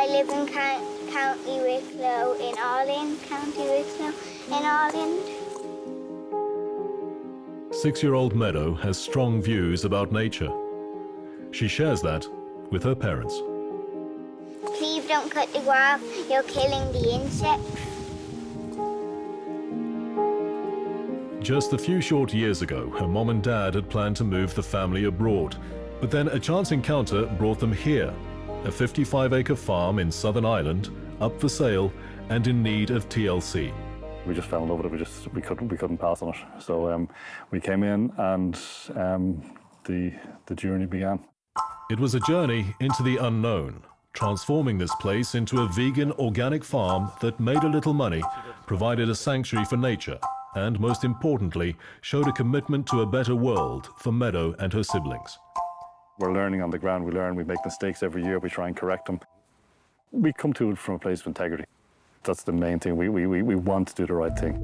I live in County Wicklow in Ireland, County Wicklow in Ireland. 6-year-old Meadow has strong views about nature. She shares that with her parents. Please don't cut the grass, you're killing the insects. Just a few short years ago, her mom and dad had planned to move the family abroad, but then a chance encounter brought them here, a 55-acre farm in Southern Ireland, up for sale and in need of TLC. We just fell in love with it. We couldn't pass on it. So we came in, and the journey began. It was a journey into the unknown, transforming this place into a vegan organic farm that made a little money, provided a sanctuary for nature, and most importantly, showed a commitment to a better world for Meadow and her siblings. We're learning on the ground. We learn, we make mistakes every year, we try and correct them. We come to it from a place of integrity. That's the main thing. We want to do the right thing.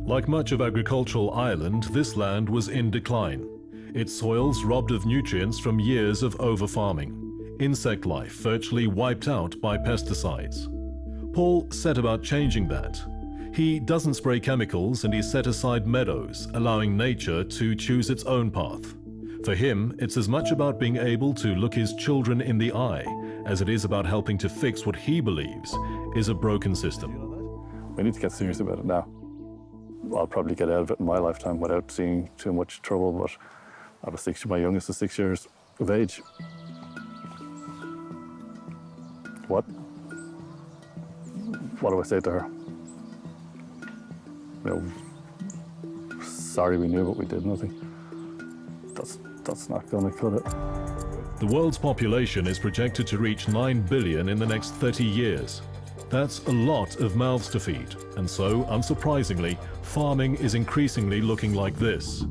Like much of agricultural Ireland, this land was in decline. Its soils robbed of nutrients from years of over-farming. Insect life virtually wiped out by pesticides. Paul set about changing that. He doesn't spray chemicals, and he set aside meadows, allowing nature to choose its own path. For him, it's as much about being able to look his children in the eye as it is about helping to fix what he believes is a broken system. We need to get serious about it now. I'll probably get out of it in my lifetime without seeing too much trouble, but my youngest is 6 years of age. What do I say to her? You know, sorry we knew, but we did nothing. That's not going to cut it. The world's population is projected to reach 9 billion in the next 30 years. That's a lot of mouths to feed, and so, unsurprisingly, farming is increasingly looking like this.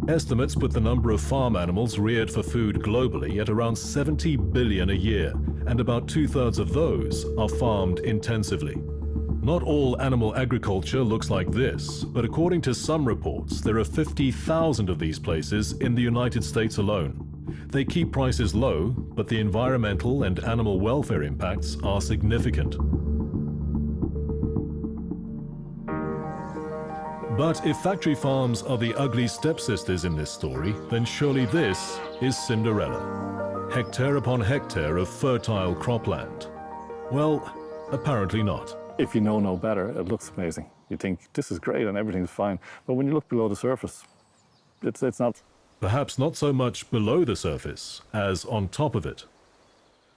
Estimates put the number of farm animals reared for food globally at around 70 billion a year, and about 2/3 of those are farmed intensively. Not all animal agriculture looks like this, but according to some reports, there are 50,000 of these places in the United States alone. They keep prices low, but the environmental and animal welfare impacts are significant. But if factory farms are the ugly stepsisters in this story, then surely this is Cinderella. Hectare upon hectare of fertile cropland. Well, apparently not. If you know no better, it looks amazing. You think, this is great and everything's fine. But when you look below the surface, it's not. Perhaps not so much below the surface as on top of it.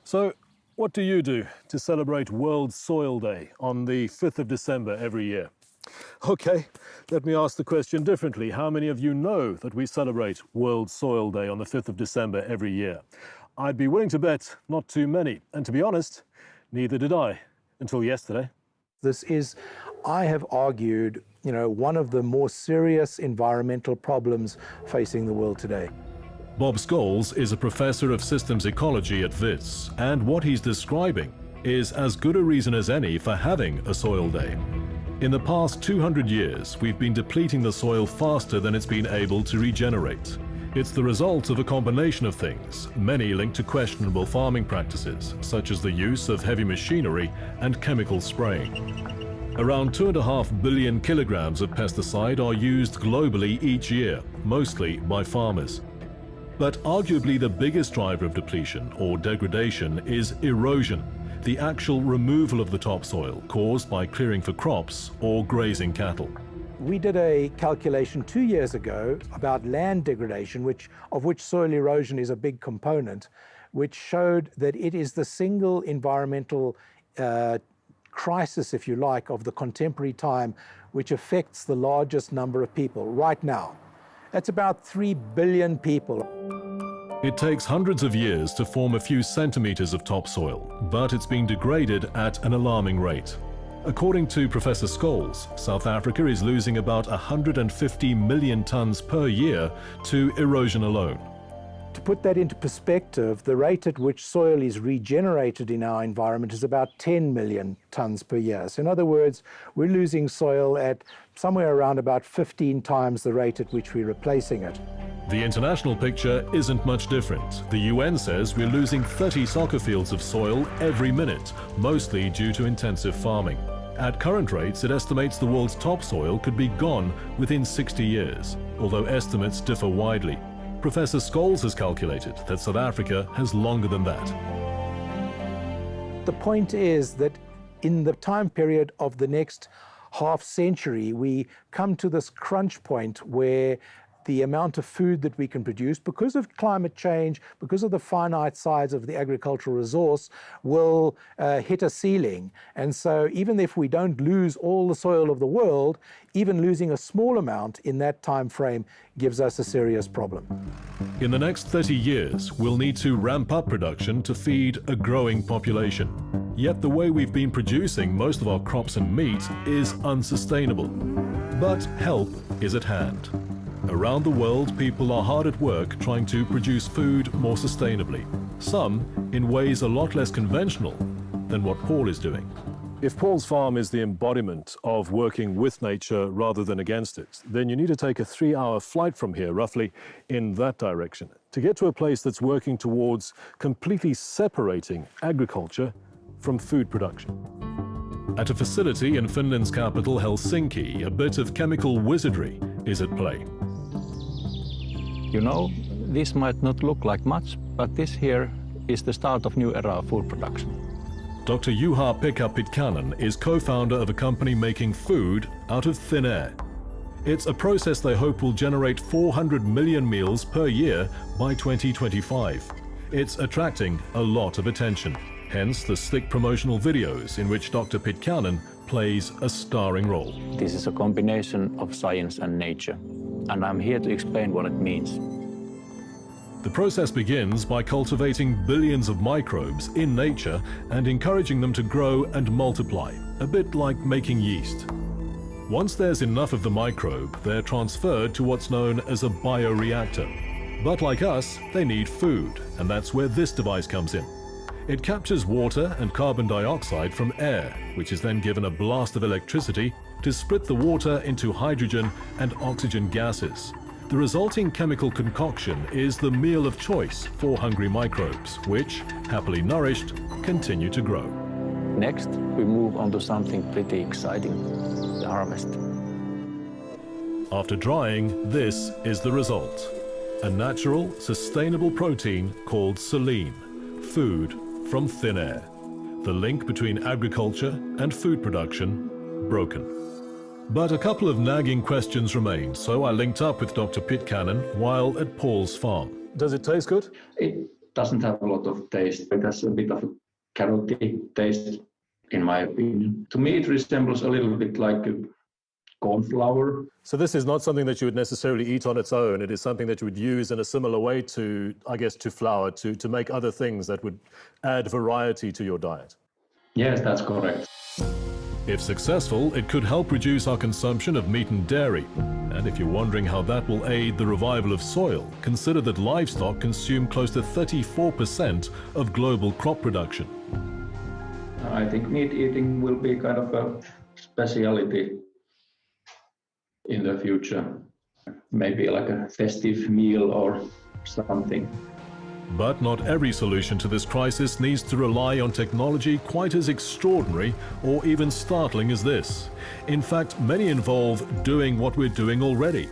So, what do you do to celebrate World Soil Day on the 5th of December every year? Okay, let me ask the question differently. How many of you know that we celebrate World Soil Day on the 5th of December every year? I'd be willing to bet not too many. And to be honest, neither did I until yesterday. This is, I have argued, one of the more serious environmental problems facing the world today. Bob Scholes is a professor of systems ecology at WITS, and what he's describing is as good a reason as any for having a soil day. In the past 200 years, we've been depleting the soil faster than it's been able to regenerate. It's the result of a combination of things, many linked to questionable farming practices, such as the use of heavy machinery and chemical spraying. Around 2.5 billion kilograms of pesticide are used globally each year, mostly by farmers. But arguably the biggest driver of depletion, or degradation, is erosion, the actual removal of the topsoil caused by clearing for crops or grazing cattle. We did a calculation 2 years ago about land degradation, of which soil erosion is a big component, which showed that it is the single environmental crisis, if you like, of the contemporary time, which affects the largest number of people right now. That's about 3 billion people. It takes hundreds of years to form a few centimeters of topsoil, but it's being degraded at an alarming rate. According to Professor Scholes, South Africa is losing about 150 million tons per year to erosion alone. To put that into perspective, the rate at which soil is regenerated in our environment is about 10 million tons per year. So in other words, we're losing soil at somewhere around about 15 times the rate at which we're replacing it. The international picture isn't much different. The UN says we're losing 30 soccer fields of soil every minute, mostly due to intensive farming. At current rates, it estimates the world's topsoil could be gone within 60 years, although estimates differ widely. Professor Scholes has calculated that South Africa has longer than that. The point is that in the time period of the next half century, we come to this crunch point where the amount of food that we can produce, because of climate change, because of the finite size of the agricultural resource, will hit a ceiling. And so even if we don't lose all the soil of the world, even losing a small amount in that time frame gives us a serious problem. In the next 30 years, we'll need to ramp up production to feed a growing population. Yet the way we've been producing most of our crops and meat is unsustainable. But help is at hand. Around the world, people are hard at work trying to produce food more sustainably, some in ways a lot less conventional than what Paul is doing. If Paul's farm is the embodiment of working with nature rather than against it, then you need to take a 3-hour flight from here, roughly in that direction, to get to a place that's working towards completely separating agriculture from food production. At a facility in Finland's capital, Helsinki, a bit of chemical wizardry is at play. You know, this might not look like much, but this here is the start of new era of food production. Dr. Juha-Pekka Pitkänen is co-founder of a company making food out of thin air. It's a process they hope will generate 400 million meals per year by 2025. It's attracting a lot of attention, hence the slick promotional videos in which Dr. Pitkänen plays a starring role. This is a combination of science and nature, and I'm here to explain what it means. The process begins by cultivating billions of microbes in nature and encouraging them to grow and multiply, a bit like making yeast. Once there's enough of the microbe, they're transferred to what's known as a bioreactor. But like us, they need food, and that's where this device comes in. It captures water and carbon dioxide from air, which is then given a blast of electricity to split the water into hydrogen and oxygen gases. The resulting chemical concoction is the meal of choice for hungry microbes, which, happily nourished, continue to grow. Next, we move on to something pretty exciting, the harvest. After drying, this is the result. A natural, sustainable protein called selene, food from thin air. The link between agriculture and food production broken. But a couple of nagging questions remain, so I linked up with Dr. Pitkänen while at Paul's farm. Does it taste good? It doesn't have a lot of taste. It has a bit of a carroty taste, in my opinion. To me, it resembles a little bit like a corn flour. So this is not something that you would necessarily eat on its own. It is something that you would use in a similar way to, I guess, to flour, to make other things that would add variety to your diet. Yes, that's correct. If successful, it could help reduce our consumption of meat and dairy. And if you're wondering how that will aid the revival of soil, consider that livestock consume close to 34% of global crop production. I think meat eating will be kind of a specialty in the future. Maybe like a festive meal or something. But not every solution to this crisis needs to rely on technology quite as extraordinary or even startling as this. In fact, many involve doing what we're doing already,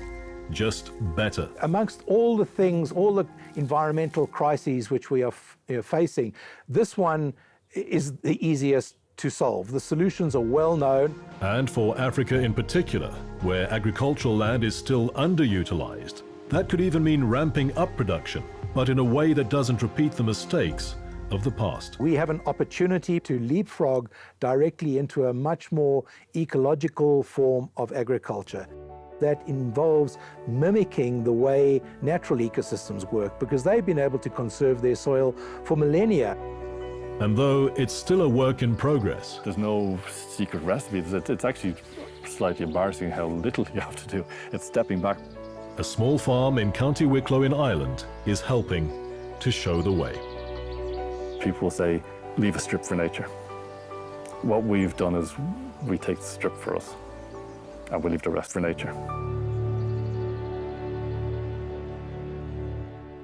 just better. Amongst all the things, all the environmental crises which we are facing, this one is the easiest to solve. The solutions are well known. And for Africa in particular, where agricultural land is still underutilized, that could even mean ramping up production, but in a way that doesn't repeat the mistakes of the past. We have an opportunity to leapfrog directly into a much more ecological form of agriculture that involves mimicking the way natural ecosystems work, because they've been able to conserve their soil for millennia. And though it's still a work in progress, There's no secret recipe. It's actually slightly embarrassing how little you have to do. It's stepping back a small farm in County Wicklow in Ireland is helping to show the way. People say, leave a strip for nature. What we've done is we take the strip for us and we leave the rest for nature.